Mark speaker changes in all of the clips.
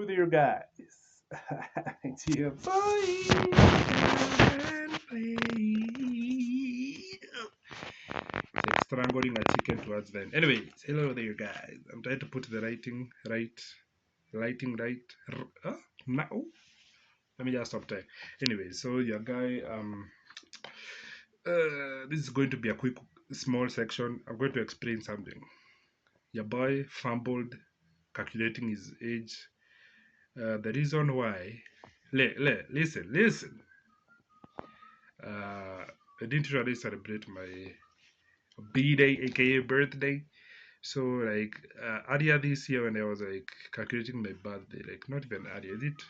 Speaker 1: Hello there, guys. It's your boy. It's like strangling a chicken towards them. Anyways, hello there, guys. I'm trying to put the lighting right. Now, let me just stop there. Anyways, so your guy, this is going to be a quick, small section. I'm going to explain something. Your boy fumbled calculating his age. The reason why, listen. I didn't really celebrate my B-day, aka birthday. So like earlier this year when I was like calculating my birthday, like not even earlier, is it?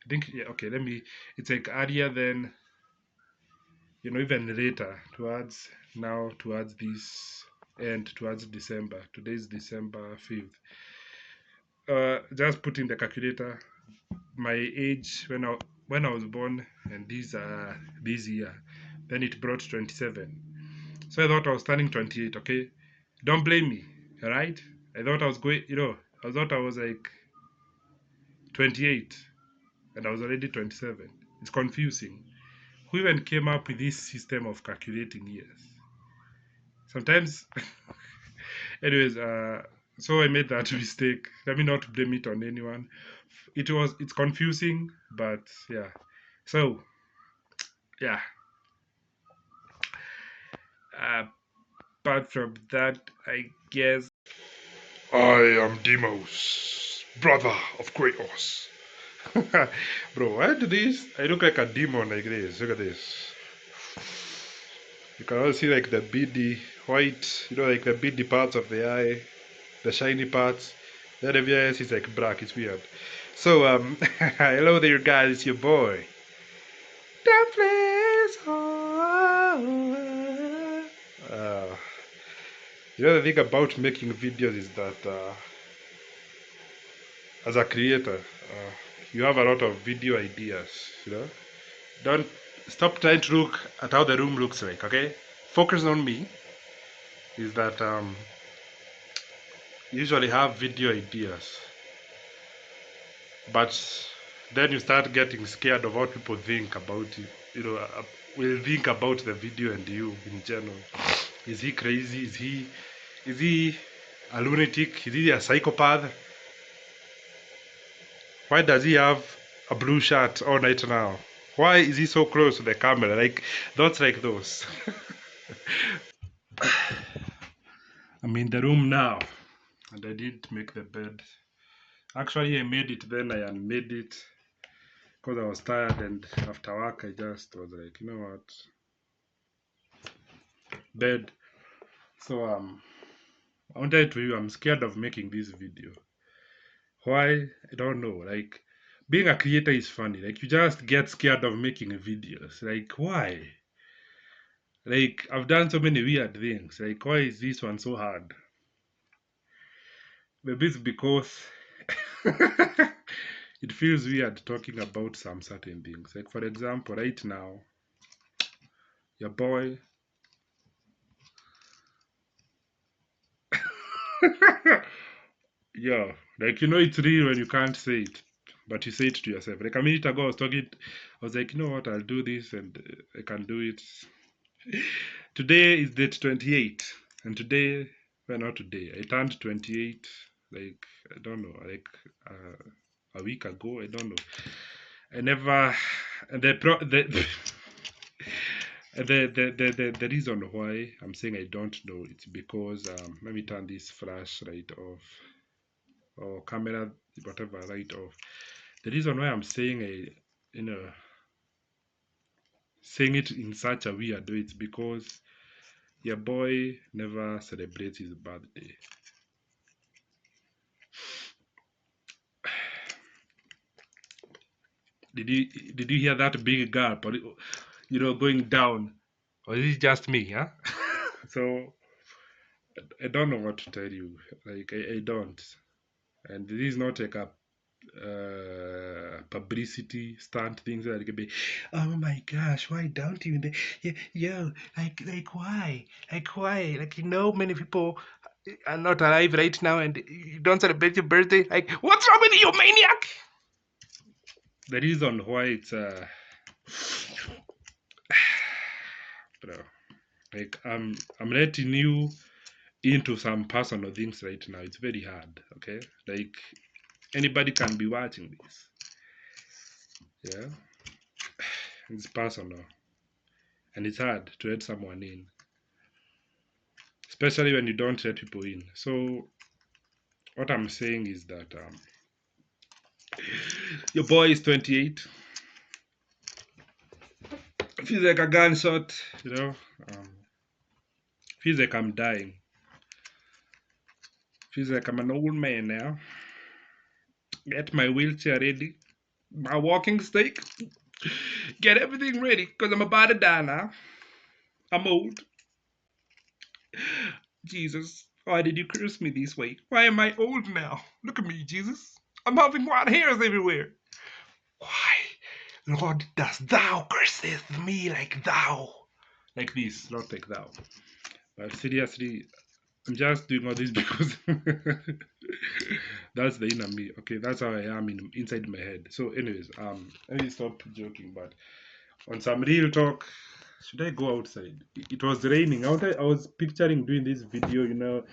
Speaker 1: I think yeah. Okay, let me. It's like earlier then, even later towards now towards this end towards December. Today is December 5th. Just put in the calculator my age when I was born and this year, then it brought 27. So I thought I was turning 28. Okay, don't blame me. All right, I thought I was going. I thought I was like 28, and I was already 27. It's confusing. Who even came up with this system of calculating years? Sometimes, anyways, so I made that mistake. Let me not blame it on anyone. It's confusing, but yeah. So yeah, apart from that, I guess I am Demos, brother of Kratos. Bro, why do this? I look like a demon like this. Look at this. You can also see like the beady white, like the beady parts of the eye, the shiny parts. Then everywhere else is like black. It's weird. So hello there, guys. It's your boy. That place. Uh, the thing about making videos is that as a creator, you have a lot of video ideas. Don't stop trying to look at how the room looks like. Okay, focus on me. Is that usually have video ideas, but then you start getting scared of what people think about you. Will think about the video and you in general. Is he crazy? Is he a lunatic? Is he a psychopath? Why does he have a blue shirt all night now? Why is he so close to the camera? Like thoughts like those. I'm in the room now, and I didn't make the bed. Actually, I made it, then I unmade it because I was tired, and after work, I just was like, you know what, bed. So I wanted to you, I'm scared of making this video. Why? I don't know. Like, being a creator is funny. Like, you just get scared of making videos. Like, why? Like, I've done so many weird things. Like, why is this one so hard? Maybe it's because it feels weird talking about some certain things. Like, for example, right now, your boy. Yeah, like, it's real when you can't say it, but you say it to yourself. Like, a minute ago, I was like, you know what, I'll do this and I can do it. Today is date 28, and today, well, not today, I turned 28, like, I don't know, like a week ago, I don't know. I never, the reason why I'm saying I don't know, it's because, let me turn this flash right off, or camera, whatever, right off. The reason why I'm saying you know, saying it in such a weird way, it's because your boy never celebrates his birthday. Did you hear that big gulp, or going down, or is it just me? Huh? So I don't know what to tell you. Like, I don't, and this is not like a publicity stunt things that can be, oh my gosh, why don't you, yo, like why, like many people, are not alive right now and you don't celebrate your birthday. Like, what's wrong with you, maniac? The reason why it's bro, like I'm letting you into some personal things right now. It's very hard, okay? Like anybody can be watching this. Yeah, it's personal and it's hard to let someone in, especially when you don't let people in. So what I'm saying is that your boy is 28. Feels like a gunshot, you know. Um, feels like I'm dying. Feels like I'm an old man now. Get my wheelchair ready, my walking stick. Get everything ready, because I'm about to die now. I'm old. Jesus, why did you curse me this way? Why am I old now? Look at me, Jesus. I'm having white hairs everywhere. Why, Lord, dost thou curseth me like thou? Like this, not like thou. But seriously, I'm just doing all this because that's the inner me. Okay, that's how I am inside my head. So, anyways, let me stop joking. But on some real talk, should I go outside? It was raining. I was picturing doing this video, you know,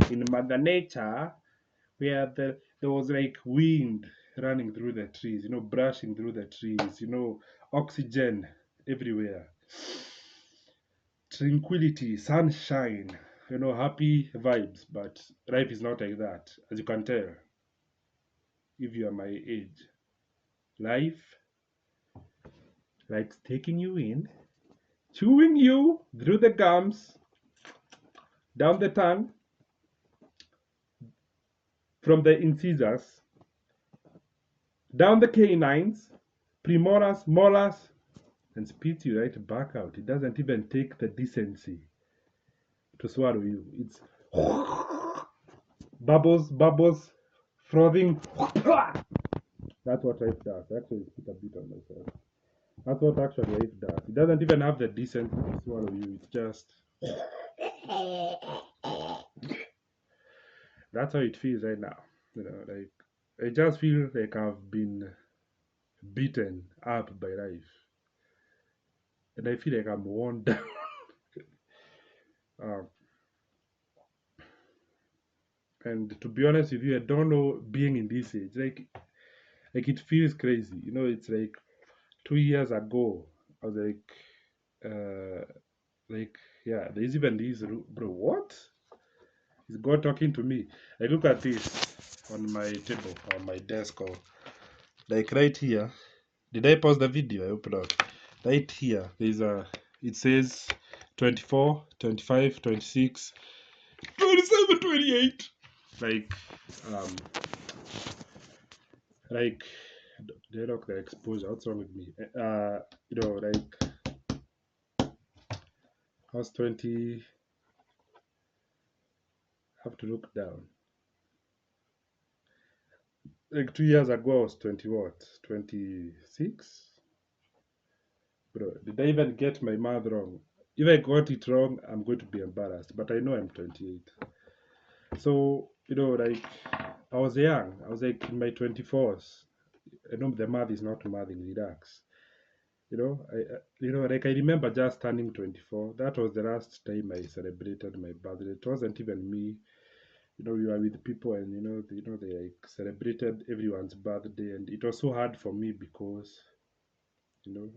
Speaker 1: in Mother Nature, where there was like wind running through the trees, you know, brushing through the trees, you know, oxygen everywhere, tranquility, sunshine, you know, happy vibes. But life is not like that, as you can tell if you are my age. Life likes taking you in, chewing you through the gums, down the tongue, from the incisors, down the canines, premolars, molars, and spits you right back out. It doesn't even take the decency to swallow you. It's bubbles, bubbles, frothing. That's what life does. I actually spit a bit on myself. That's what actually life does. It doesn't even have the decency to swallow you. It's just that's how it feels right now. You know, like I just feel like I've been beaten up by life, and I feel like I'm worn down. um, and to be honest with you, I don't know being in this age. Like it feels crazy. You know, it's like 2 years ago. I was uh, like yeah. There's even this bro. What is God talking to me? I look at this on my table, on my desk, or like right here. Did I pause the video? I hope not. Right here, there's a. It says 24, 25, 26, 27, 28. Like, um, like, they look the exposure. What's wrong with me? You know, like, I was 20. Have to look down. Like 2 years ago, I was 20 what? 26? Bro, did I even get my math wrong? If I got it wrong, I'm going to be embarrassed. But I know I'm 28. So, you know, like, I was young. I was like in my 24s. I know the math is not mathing, relax. You know, you know, like I remember just turning 24. That was the last time I celebrated my birthday. It wasn't even me. You know, we were with people, and they like celebrated everyone's birthday, and it was so hard for me because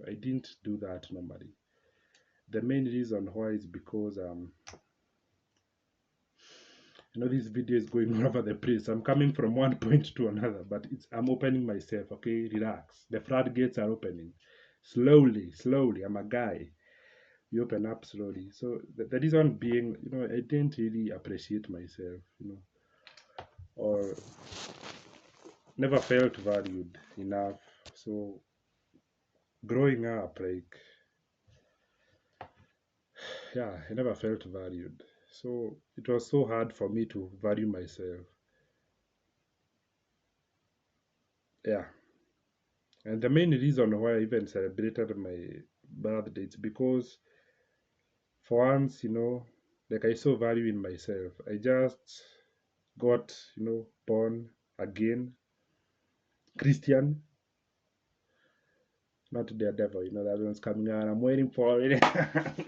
Speaker 1: I didn't do that normally. The main reason why is because this video is going all over the place. I'm coming from one point to another, but I'm opening myself. Okay, relax. The floodgates are opening slowly, slowly. I'm a guy. You open up slowly. So the reason being, I didn't really appreciate myself, or never felt valued enough. So growing up, like, yeah, I never felt valued. So it was so hard for me to value myself. Yeah. And the main reason why I even celebrated my birthday is because for once, Like I saw value in myself. I just got, born again, Christian, not the devil. That one's coming out. I'm waiting for it.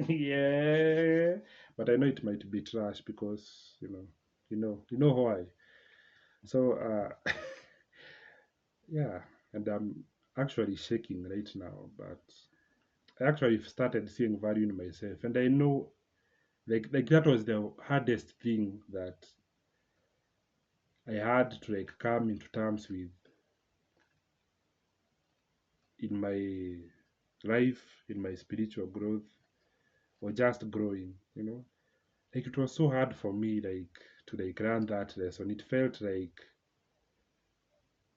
Speaker 1: Yeah, but I know it might be trash because why. So yeah, and I'm actually shaking right now, but I actually started seeing value in myself, and I know like that was the hardest thing that I had to like come into terms with in my life, in my spiritual growth, or just growing. Like it was so hard for me like to like learn that lesson. It felt like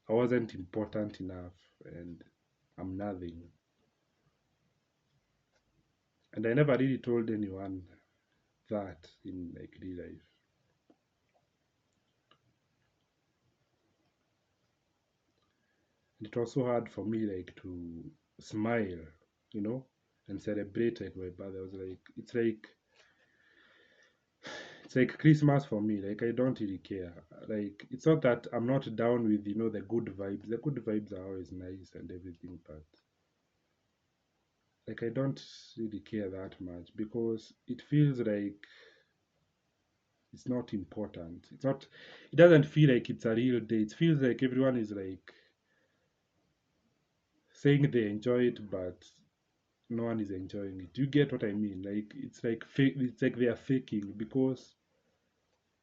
Speaker 1: I wasn't important enough and I'm nothing. And I never really told anyone that in like real life. And it was so hard for me like to smile, you know, and celebrate like my birthday. I was like, it's like Christmas for me. Like I don't really care. Like it's not that I'm not down with the good vibes. The good vibes are always nice and everything, but like I don't really care that much because it feels like it's not important. It's not. It doesn't feel like it's a real day. It feels like everyone is like saying they enjoy it, but no one is enjoying it. Do you get what I mean? Like it's like fake. It's like they are faking because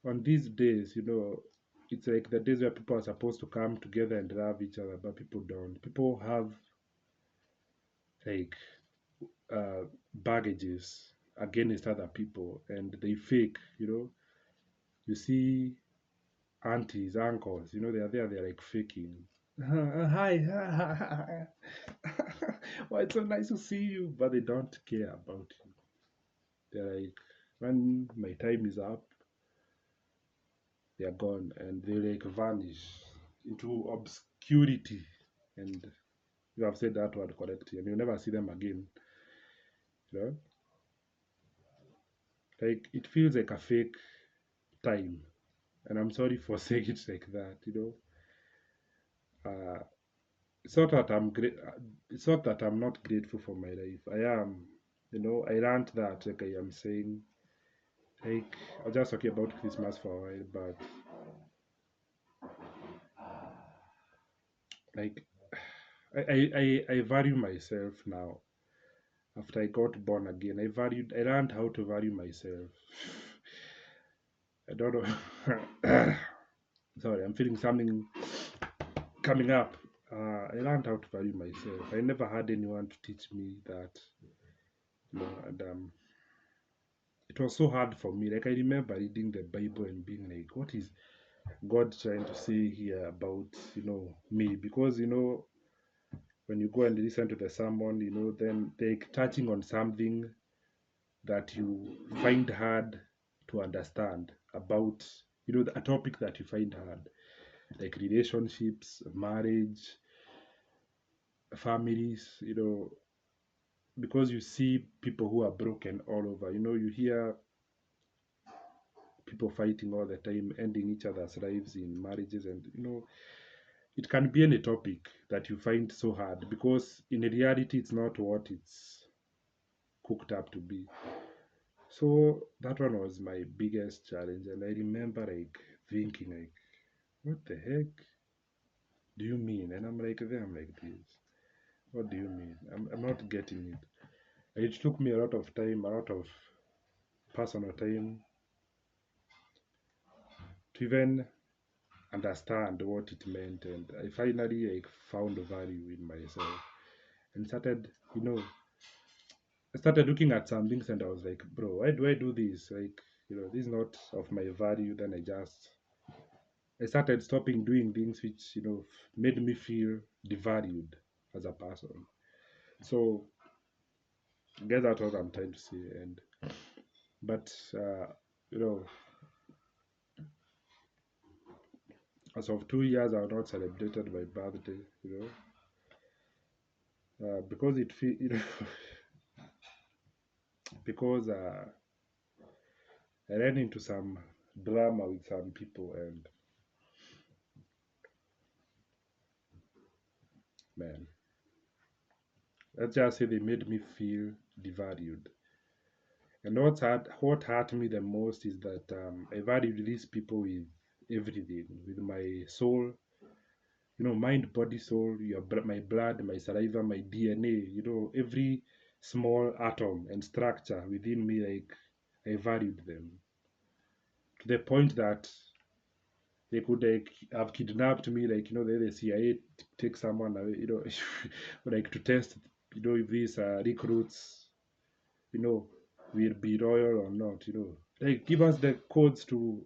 Speaker 1: on these days, it's like the days where people are supposed to come together and love each other, but people don't. People have like baggages against other people and they fake. You see aunties, uncles, they are there, they're like faking. Hi. Why it's so nice to see you, but they don't care about you. They're like, when my time is up, they're gone and they like vanish into obscurity. And you have said that word correctly, and you never see them again. You know, like it feels like a fake time, and I'm sorry for saying it like that. Uh, it's not that I'm great. It's not that I'm not grateful for my life. I am. I learned that, like I am saying, like I was just talking about Christmas for a while, but like I value myself now. After I got born again, I learned how to value myself. I don't know. Sorry, I'm feeling something coming up. I learned how to value myself. I never had anyone to teach me that, and it was so hard for me. Like I remember reading the Bible and being like, "What is God trying to say here about me?" Because when you go and listen to the sermon, then they touching on something that you find hard to understand about a topic that you find hard, like relationships, marriage, families, because you see people who are broken all over. You hear people fighting all the time, ending each other's lives in marriages, and it can be any topic that you find so hard because in reality it's not what it's cooked up to be. So that one was my biggest challenge, and I remember like thinking like, what the heck do you mean? And I'm like this. What do you mean? I'm not getting it. And it took me a lot of time, a lot of personal time to even understand what it meant, and I finally like found value in myself and started looking at some things and I was like, bro, why do I do this? Like, this is not of my value. Then I started stopping doing things which, made me feel devalued as a person. So I guess that's what I'm trying to say. And but you know, as of 2 years I've not celebrated my birthday, because it feel because I ran into some drama with some people, and man, let's just say they made me feel devalued. And what hurt me the most is that I valued these people with everything, with my soul, mind, body, soul, my blood, my saliva, my DNA, every small atom and structure within me, like I valued them to the point that they could like have kidnapped me, like the CIA take someone away, like to test, if these recruits, you know, will be loyal or not, like give us the codes to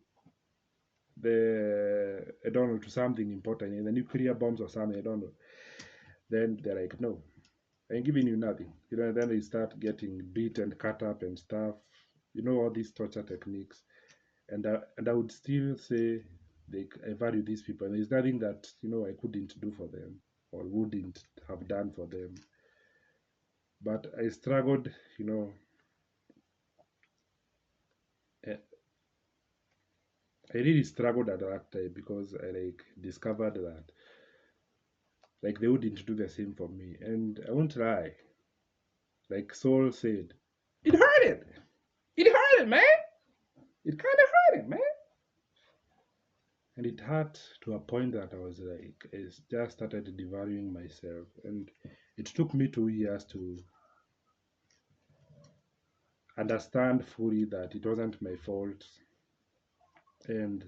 Speaker 1: I don't know, to something important, the nuclear bombs or something, I don't know. Then they're like, no, I ain't giving you nothing. Then they start getting beat and cut up and stuff. All these torture techniques. And I would still say I value these people. And there's nothing that, I couldn't do for them or wouldn't have done for them. But I struggled, eh, I really struggled at that time because I like discovered that like they wouldn't do the same for me. And I won't lie, like Saul said, it hurted. It hurted, man. It kind of hurted, man. And it hurt to a point that I was like, I just started devaluing myself. And it took me 2 years to understand fully that it wasn't my fault. And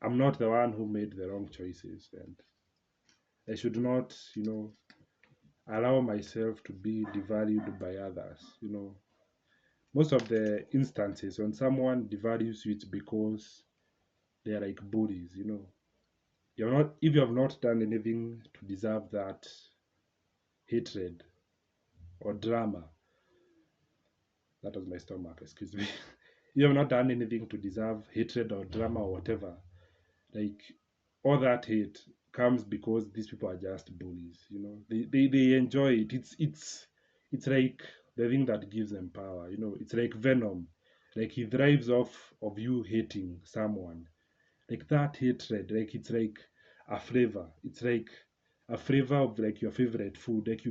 Speaker 1: I'm not the one who made the wrong choices. And I should not, allow myself to be devalued by others. Most of the instances when someone devalues you, it's because they're like bullies. You're not if you have not done anything to deserve that hatred or drama. That was my stomach, excuse me. You have not done anything to deserve hatred or drama or whatever. Like all that hate comes because these people are just bullies. They enjoy it. It's like the thing that gives them power. It's like venom. Like he thrives off of you hating someone. Like that hatred. Like it's like a flavor. It's like a flavor of like your favorite food. Like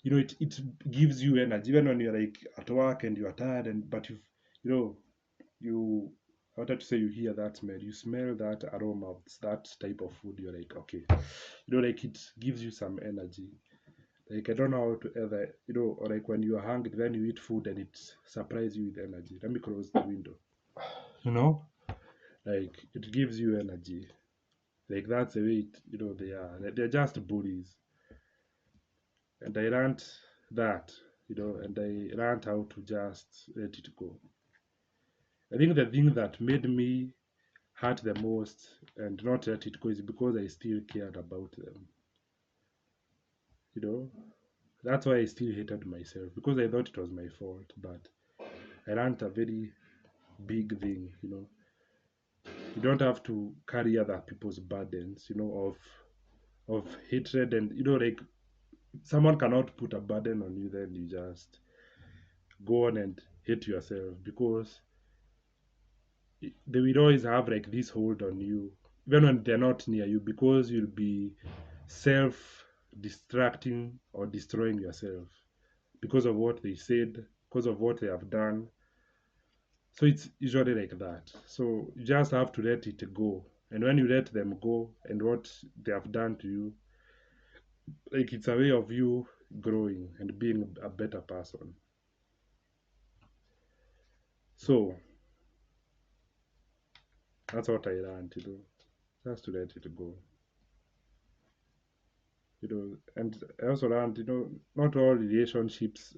Speaker 1: it gives you energy even when you're like at work and you're tired but you know you I wanted to say you hear that smell, you smell that aroma of that type of food, you're like, okay, like it gives you some energy. Like I don't know how to ever, or like when you're hungry then you eat food and it surprises you with energy. Let me close the window. you know like it gives you energy. Like that's the way they are. They're just bullies. And I learned that, and I learned how to just let it go. I think the thing that made me hurt the most and not let it go is because I still cared about them. You know, that's why I still hated myself because I thought it was my fault. But I learned a very big thing. You don't have to carry other people's burdens. Of hatred and like someone cannot put a burden on you, then you just go on and hate yourself because they will always have like this hold on you even when they're not near you because you'll be self distracting or destroying yourself because of what they said, because of what they have done. So it's usually like that. So you just have to let it go. And when you let them go and what they have done to you, like it's a way of you growing and being a better person. So that's what I learned to do. Just to let it go. And I also learned, not all relationships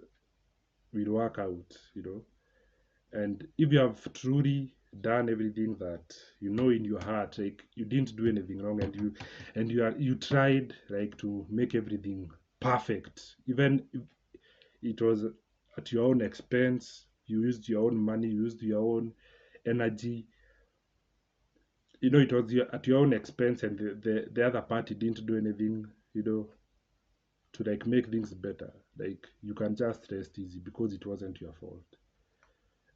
Speaker 1: will work out, and if you have truly done everything that in your heart, like you didn't do anything wrong, and you tried like to make everything perfect, even if it was at your own expense, you used your own money, you used your own energy, it was at your own expense, and the other party didn't do anything, to like make things better, like you can just rest easy because it wasn't your fault.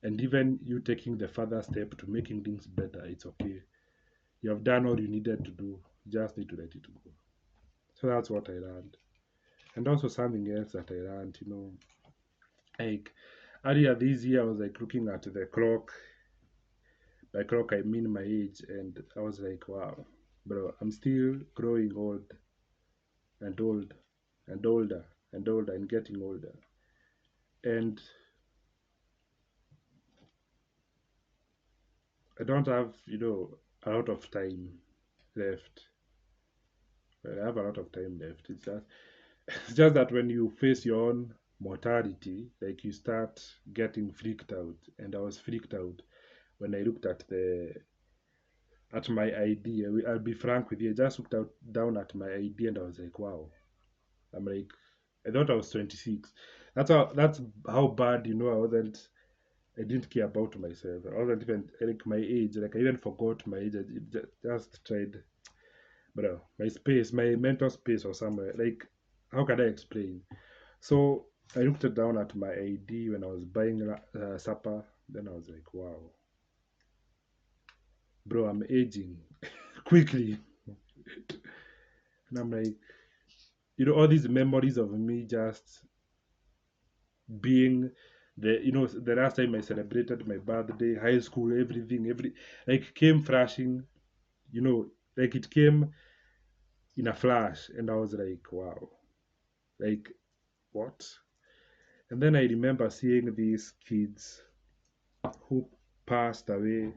Speaker 1: And even you taking the further step to making things better, it's okay. You have done all you needed to do. You just need to let it go. So that's what I learned. And also something else that I learned, like earlier this year, I was like looking at the clock. By clock, I mean my age, and I was like, wow, bro, I'm still growing old and old and older and older and getting older. And I don't have, a lot of time left. Well, I have a lot of time left. It's just that when you face your own mortality, like you start getting freaked out. And I was freaked out when I looked at my ID. I'll be frank with you. I just looked down at my ID and I was like, wow. I'm like, I thought I was 26. That's how bad, I wasn't. I didn't care about myself. I wasn't even like my age. Like I even forgot my age. I just tried, bro. My space, my mental space, or somewhere. Like, how can I explain? So I looked down at my ID when I was buying supper. Then I was like, wow, bro, I'm aging quickly. And I'm like, all these memories of me just being the last time I celebrated my birthday, high school, everything, like came flashing, like it came in a flash, and I was like, wow, like what? And then I remember seeing these kids who passed away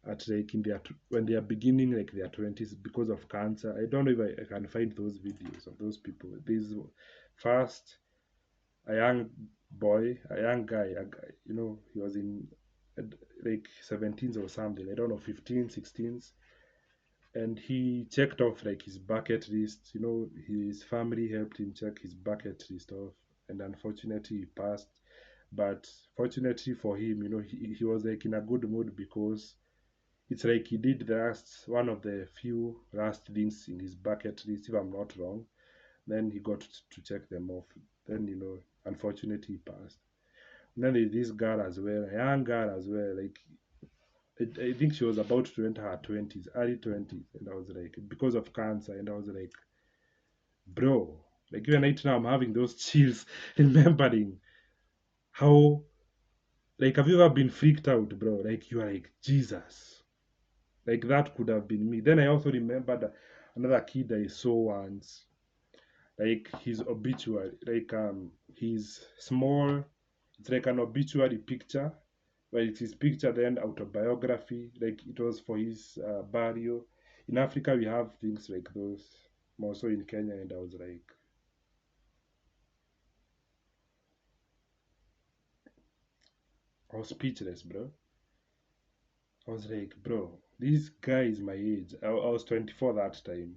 Speaker 1: at like in their when they are beginning like their 20s because of cancer. I don't know if I can find those videos of those people. This first a young boy, a young guy, he was in uh, like 17s or something. I don't know, 15, 16s, and he checked off like his bucket list. His family helped him check his bucket list off, and unfortunately he passed. But fortunately for him, he was like in a good mood because it's like he did the last one of the few last things in his bucket list, if I'm not wrong. Then he got to check them off. Then unfortunately he passed. And then there's this girl as well, a young girl as well. Like I think she was about to enter her 20s, early 20s, and I was like, because of cancer, and I was like, bro, like even right now I'm having those chills remembering how, like, have you ever been freaked out, bro? Like you are like Jesus, like that could have been me. Then I also remembered another kid I saw once, like his obituary, like he's small. It's like an obituary picture, but it's his picture then autobiography, like it was for his burial. In Africa we have things like those, more so in Kenya, and I was speechless, bro. I was like, bro, this guy is my age. I was 24 that time,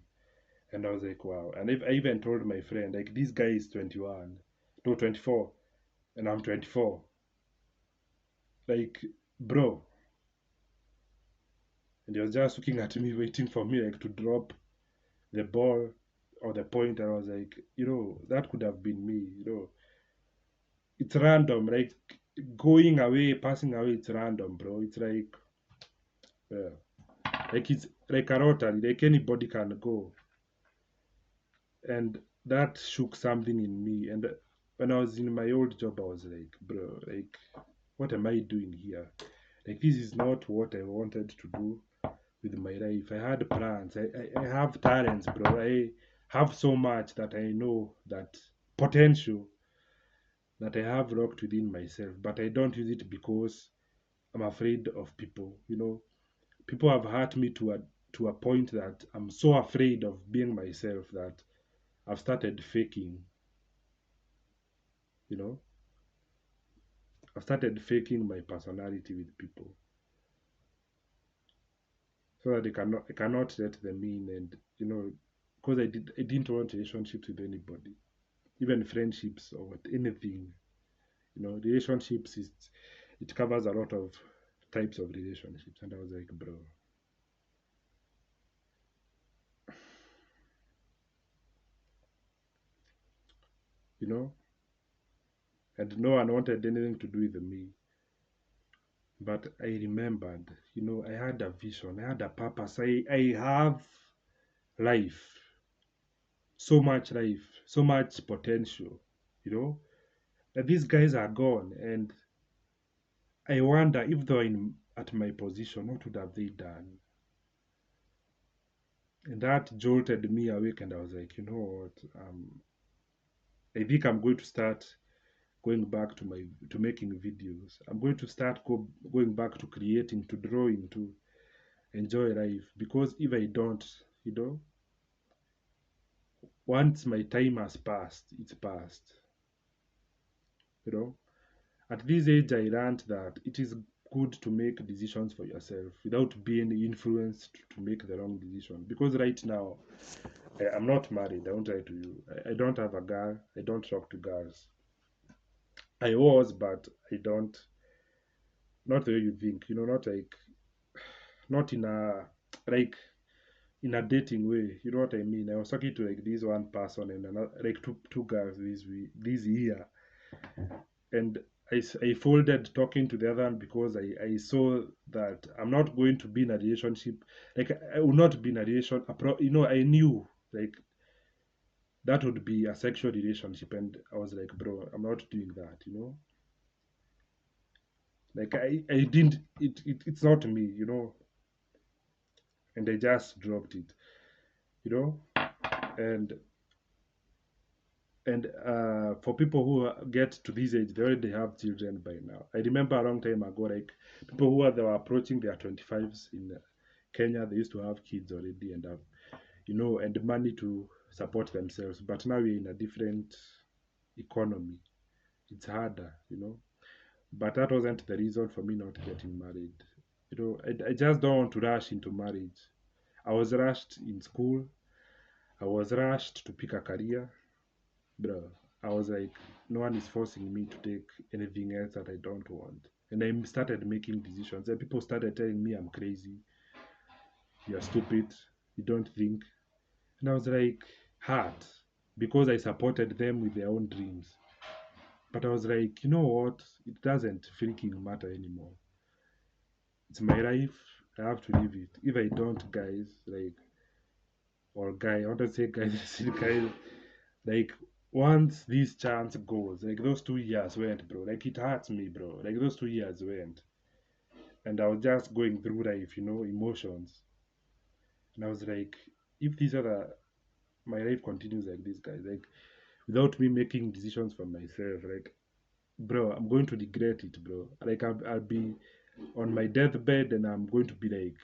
Speaker 1: and I was like, wow. And if I even told my friend, like, this guy is 21, no, 24, and I'm 24. Like, bro, and he was just looking at me, waiting for me like to drop the ball or the point. And I was like, that could have been me. It's random. Like going away, passing away, it's random, bro. It's uh, like it's like a rotary. Like anybody can go, and that shook something in me. And when I was in my old job, I was like, bro, like, what am I doing here? Like this is not what I wanted to do with my life. I had plans. I have talents, bro. I have so much that I know that potential that I have locked within myself, but I don't use it because I'm afraid of people. People have hurt me to a point that I'm so afraid of being myself that I've started faking. You know, I've started faking my personality with people so that I cannot let them in, and because I didn't want relationships with anybody, even friendships or anything. Relationships it covers a lot of types of relationships, and I was like, bro, you know, and no one wanted anything to do with me. But I remembered, I had a vision, I had a purpose. I have life, life, so much potential, you know. And these guys are gone, and I wonder if they were at my position, what would have they done? And that jolted me awake, and I was like, you know what? I think I'm going to start going back to making videos. I'm going to start going back to creating, to drawing, to enjoy life. Because if I don't, you know, once my time has passed, it's passed. You know, at this age, I learned that it is good to make decisions for yourself without being influenced to make the wrong decision. Because right now, I'm not married. I won't lie to you. I don't have a girl. I don't talk to girls. I was, but I don't. Not the way you think. Not like, not in a like in a dating way. You know what I mean? I was talking to like this one person and another, like two girls this year, and I folded talking to the other one because I saw that I'm not going to be in a relationship. Like I will not be in a relation. I knew like that would be a sexual relationship, and I was like, bro, I'm not doing that. Like I didn't. It's not me. And I just dropped it. You know, and for people who get to this age, they already have children by now. I remember a long time ago, like people they were approaching their 25s in Kenya, they used to have kids already and have, and money to support themselves. But now we're in a different economy. It's harder. But that wasn't the reason for me not getting married. I just don't want to rush into marriage. I was rushed in school. I was rushed to pick a career. Bro, I was like, no one is forcing me to take anything else that I don't want. And I started making decisions. And people started telling me I'm crazy, you're stupid, you don't think. And I was like, hurt, because I supported them with their own dreams. But I was like, you know what? It doesn't freaking matter anymore. It's my life. I have to live it. If I don't, guys, like, or guy, I want to say guys, guys, like, once this chance goes, like those 2 years went, bro. Like it hurts me, bro. Like those 2 years went, and I was just going through life, emotions, and I was like, if these other my life continues like this, guys, like without me making decisions for myself, like, bro, I'm going to regret it, bro. Like I'll be on my deathbed, and I'm going to be like,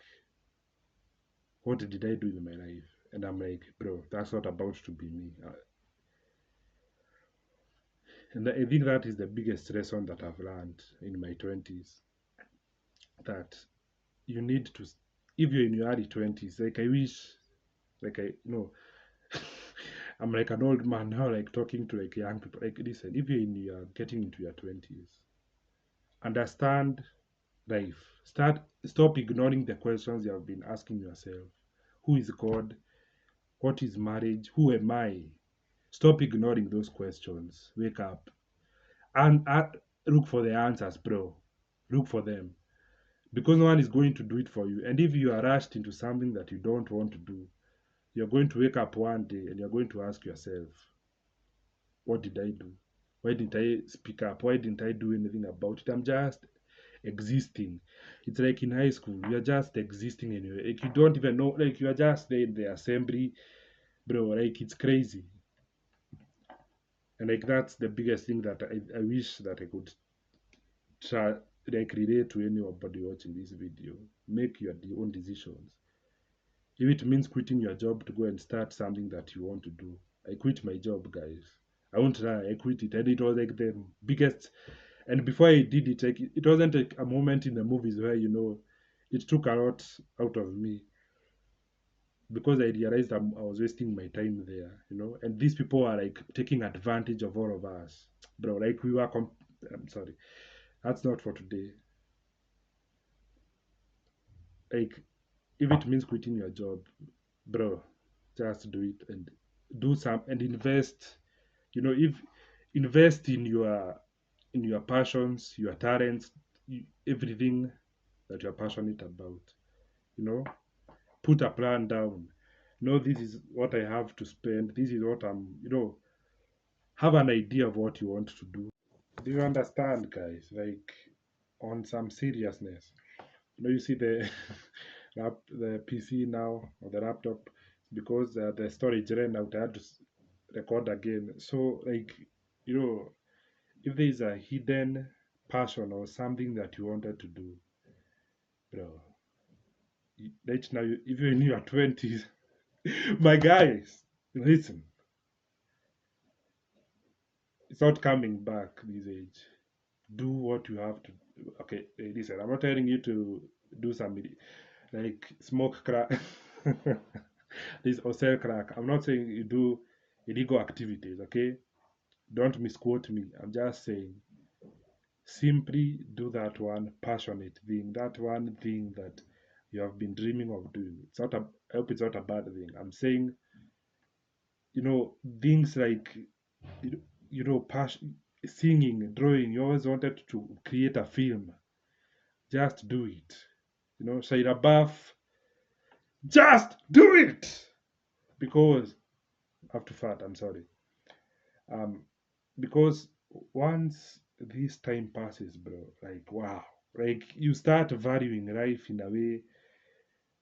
Speaker 1: what did I do in my life? And I'm like, bro, that's not about to be me. And I think that is the biggest lesson that I've learned in my 20s, that you need to, if you're in your early 20s, like I wish, like I'm like an old man now, like talking to like young people, like, listen, if you're in your getting into your 20s, understand life. Stop ignoring the questions you have been asking yourself. Who is God? What is marriage? Who am I? Stop ignoring those questions. Wake up and look for the answers, bro. Look for them, because no one is going to do it for you. And if you are rushed into something that you don't want to do, you're going to wake up one day and you're going to ask yourself, what did I do? Why didn't I speak up? Why didn't I do anything about it? I'm just existing. It's like in high school, you're just existing anyway. Like you don't even know, like you are just there in the assembly, bro. Like it's crazy. And like that's the biggest thing that I wish that I could try, like relate to anybody watching this video. Make your own decisions. If it means quitting your job to go and start something that you want to do, I quit my job, guys. I won't lie, I quit it, and it was like the biggest. And before I did it, like it wasn't like a moment in the movies where it took a lot out of me, because I realized I was wasting my time there. And these people are like taking advantage of all of us, bro. Like we were. I'm sorry, that's not for today. Like if it means quitting your job, bro, just do it and do some and invest. If invest in your passions, your talents, everything that you're passionate about. You know, put a plan down. No, this is what I have to spend. This is what I'm, have an idea of what you want to do. Do you understand, guys? Like, on some seriousness. You see the the PC now or the laptop because the storage ran out. I had to record again. So, like, you know, if there is a hidden passion or something that you wanted to do, bro, right now, even in your 20s, my guys, listen, it's not coming back this age. Do what you have to do. Okay, listen, I'm not telling you to do some like smoke crack this or sell crack. I'm not saying you do illegal activities, okay? Don't misquote me. I'm just saying simply do that one passionate thing, that one thing that you have been dreaming of doing. It's not a, I hope it's not a bad thing. I'm saying, things like, passion, singing, drawing. You always wanted to create a film. Just do it. Shia Buff, just do it! Because, I have to fart, I'm sorry. Um, because once this time passes, bro, like, wow. Like, you start valuing life in a way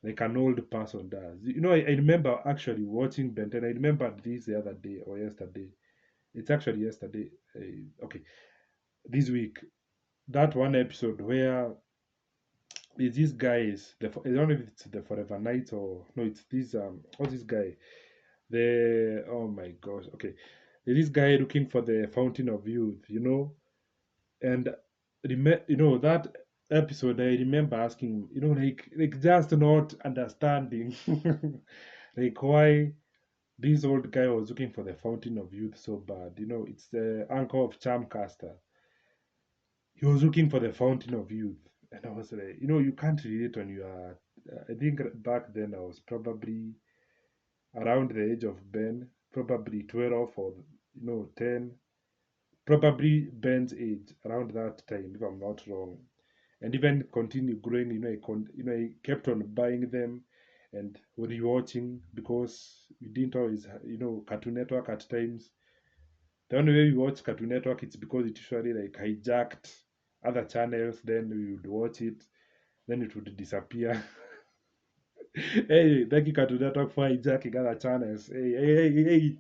Speaker 1: like an old person does. I remember actually watching Ben 10. I remembered this the other day or yesterday. It's actually yesterday. Okay, this week. That one episode where is these guys, I don't know if it's the Forever Knights or no, it's this what's this guy? Oh my gosh, okay. There's this guy looking for the fountain of youth, and that episode I remember asking, like just not understanding like why this old guy was looking for the fountain of youth so bad. It's the uncle of Charmcaster. He was looking for the fountain of youth, and I was like, you can't relate when you are. I think back then I was probably around the age of Ben, probably 12 or 10, probably Ben's age around that time, if I'm not wrong. And even continue growing, I kept on buying them and rewatching because we didn't always, Cartoon Network at times. The only way we watch Cartoon Network it's because it usually like hijacked other channels. Then we would watch it, then it would disappear. Hey, thank you Cartoon Network for hijacking other channels. Hey,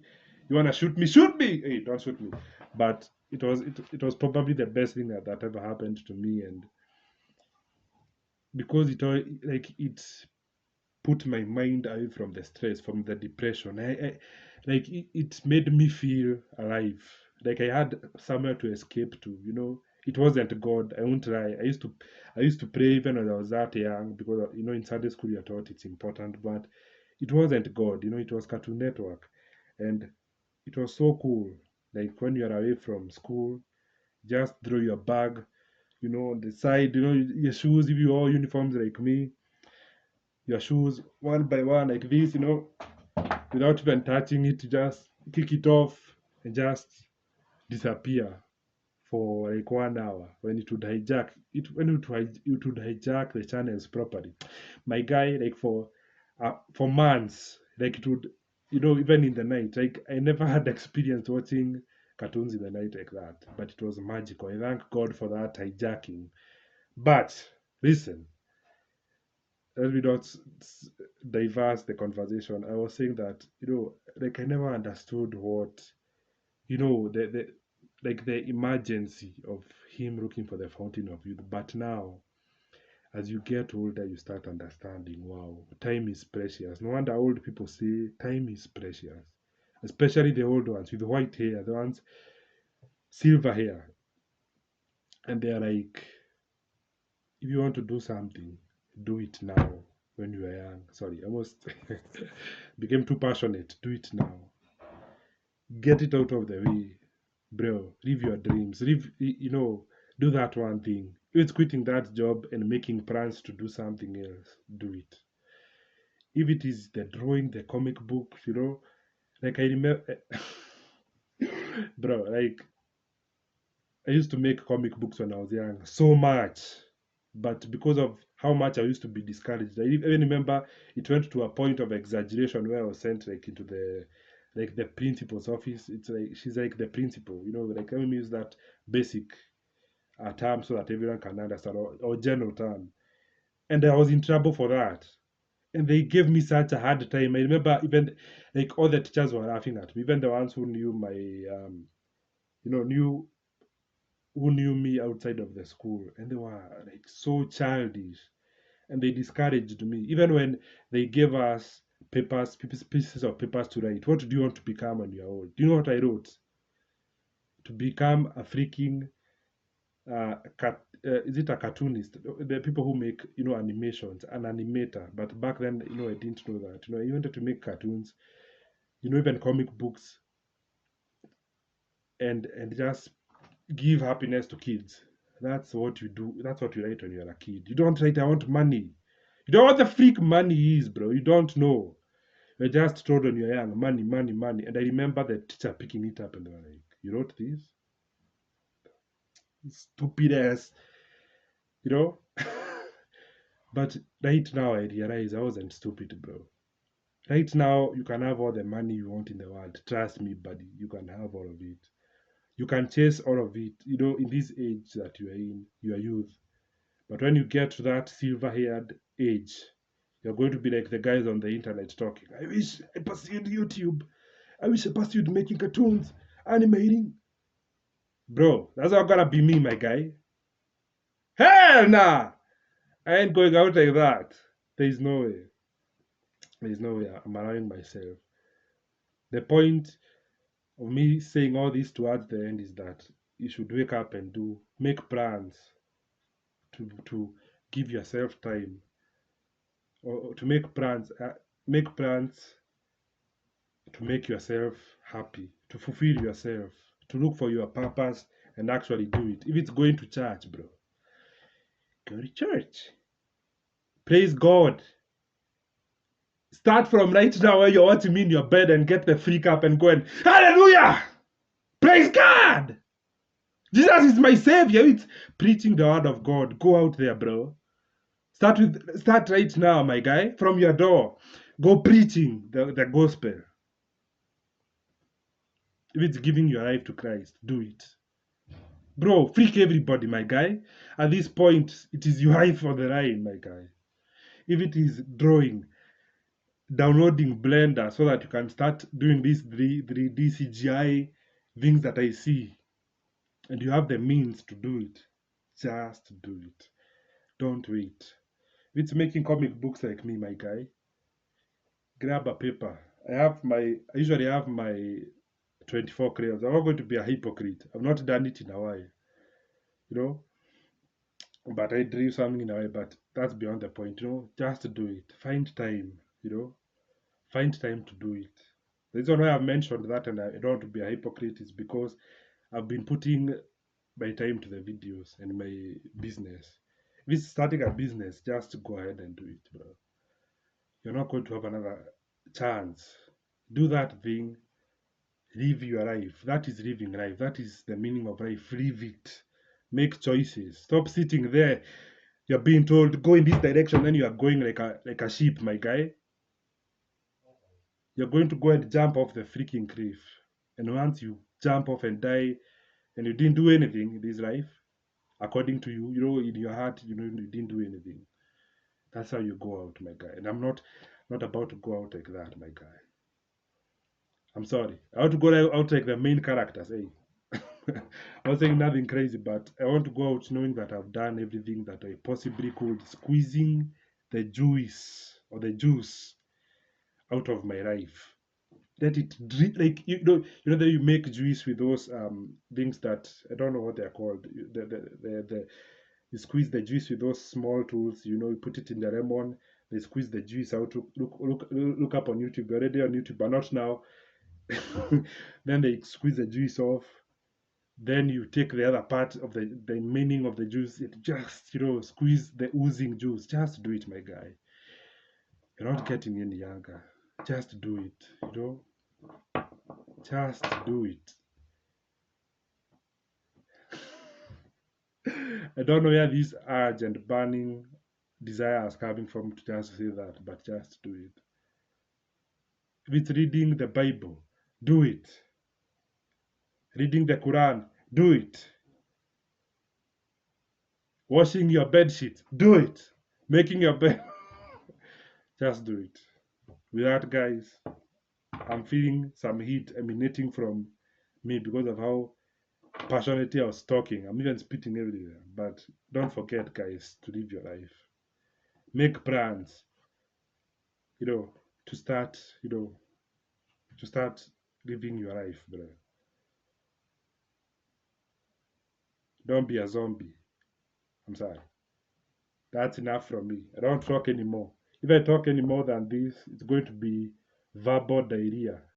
Speaker 1: you wanna shoot me? Shoot me! Hey, don't shoot me. But it was probably the best thing that ever happened to me, and because it put my mind away from the stress, from the depression. It made me feel alive. Like I had somewhere to escape to. It wasn't God. I won't lie. I used to pray even when I was that young because in Sunday school you're taught it's important, but it wasn't God. It was Cartoon Network, and it was so cool. Like when you're away from school, just throw your bag, on the side, your shoes. If you all uniforms like me, your shoes one by one like this, without even touching it, just kick it off and just disappear for like 1 hour when it would hijack it would hijack the channels properly. My guy, like for months, like it would, even in the night. Like I never had experience watching cartoons in the night like that, but it was magical. I thank God for that hijacking. But listen, let me not diverse the conversation. I was saying that, like I never understood what, the like the emergency of him looking for the fountain of youth. But now, as you get older, you start understanding. Wow, time is precious. No wonder old people say time is precious, especially the old ones with white hair, the ones silver hair, and they're like, if you want to do something, do it now when you are young. Sorry, almost became too passionate. Do it now. Get it out of the way, bro. Live your dreams. Do that one thing. If it's quitting that job and making plans to do something else, do it. If it is the drawing, the comic book, like I remember, bro, like I used to make comic books when I was young, so much. But because of how much I used to be discouraged, I even remember it went to a point of exaggeration where I was sent like into the principal's office. It's like she's like the principal, like let me use that basic term so that everyone can understand, or general term. And I was in trouble for that. And they gave me such a hard time. I remember even like all the teachers were laughing at me, even the ones who knew my knew who knew me outside of the school, and they were like so childish, and they discouraged me even when they gave us pieces of papers to write. What do you want to become when you're old? Do you know what I wrote? To become a freaking is it a cartoonist? The people who make animations, an animator. But back then, I didn't know that. I wanted to make cartoons, even comic books, and just give happiness to kids. That's what you do. That's what you write when you're a kid. You don't write, I want money. You don't know what the freak money is, bro. You don't know. You're just told when you're young, money, money, money. And I remember the teacher picking it up and they were like, you wrote this? Stupid ass, you know? But right now I realize I wasn't stupid, bro. Right now you can have all the money you want in the world. Trust me, buddy. You can have all of it. You can chase all of it, in this age that you are in, your youth. But when you get to that silver haired age, you're going to be like the guys on the internet talking. I wish I pursued YouTube. I wish I pursued making cartoons, animating. Bro, that's not gonna be me, my guy. Hell nah! I ain't going out like that. There's no way. There's no way I'm allowing myself. The point of me saying all this towards the end is that you should wake up and make plans to give yourself time, or to make plans to make yourself happy, to fulfill yourself, to look for your purpose and actually do it. If it's going to church, bro, go to church. Praise God. Start from right now where you're watching me in your bed and get the freak up and go and hallelujah! Praise God! Jesus is my savior. It's preaching the word of God. Go out there, bro. Start right now, my guy, from your door. Go preaching the gospel. If it's giving your life to Christ, do it. Bro, freak everybody, my guy. At this point, it is your life for the line, my guy. If it is drawing, downloading Blender so that you can start doing these 3D CGI things that I see, and you have the means to do it, just do it. Don't wait. If it's making comic books like me, my guy, grab a paper. I usually have my 24 crayons. I'm not going to be a hypocrite. I've not done it in a while, you know. But I drew something in a way, but that's beyond the point, Just do it. Find time, Find time to do it. The reason why I've mentioned that and I don't want to be a hypocrite is because I've been putting my time to the videos and my business. If it's starting a business, just go ahead and do it, bro. You're not going to have another chance. Do that thing. Live your life. That is living life. That is the meaning of life. Live it. Make choices. Stop sitting there. You're being told go in this direction, then you are going like a sheep, my guy. You're going to go and jump off the freaking cliff. And once you jump off and die, and you didn't do anything in this life, according to you, in your heart, you didn't do anything. That's how you go out, my guy. And I'm not about to go out like that, my guy. I'm sorry. I want to go out like the main characters, eh? I'm saying nothing crazy, but I want to go out knowing that I've done everything that I possibly could, squeezing the juice out of my life. Let it like that you make juice with those things that I don't know what they're called. You squeeze the juice with those small tools. You put it in the lemon. They squeeze the juice out. Look up on YouTube. You're already on YouTube, but not now. Then they squeeze the juice off. Then you take the other part of the meaning of the juice. It just squeeze the oozing juice. Just do it, my guy. You're not getting any younger. Just do it. Just do it. I don't know where this urge and burning desire is coming from to just say that, but just do it. If it's reading the Bible, do it. Reading the Quran, do it. Washing your bed sheet, do it. Making your bed, just do it. With that, guys, I'm feeling some heat emanating from me because of how passionately I was talking. I'm even spitting everywhere. But don't forget, guys, to live your life. Make plans, you know, to start, to start living your life, bro. Don't be a zombie. I'm sorry. That's enough from me. I don't talk anymore. If I talk any more than this, it's going to be verbal diarrhea.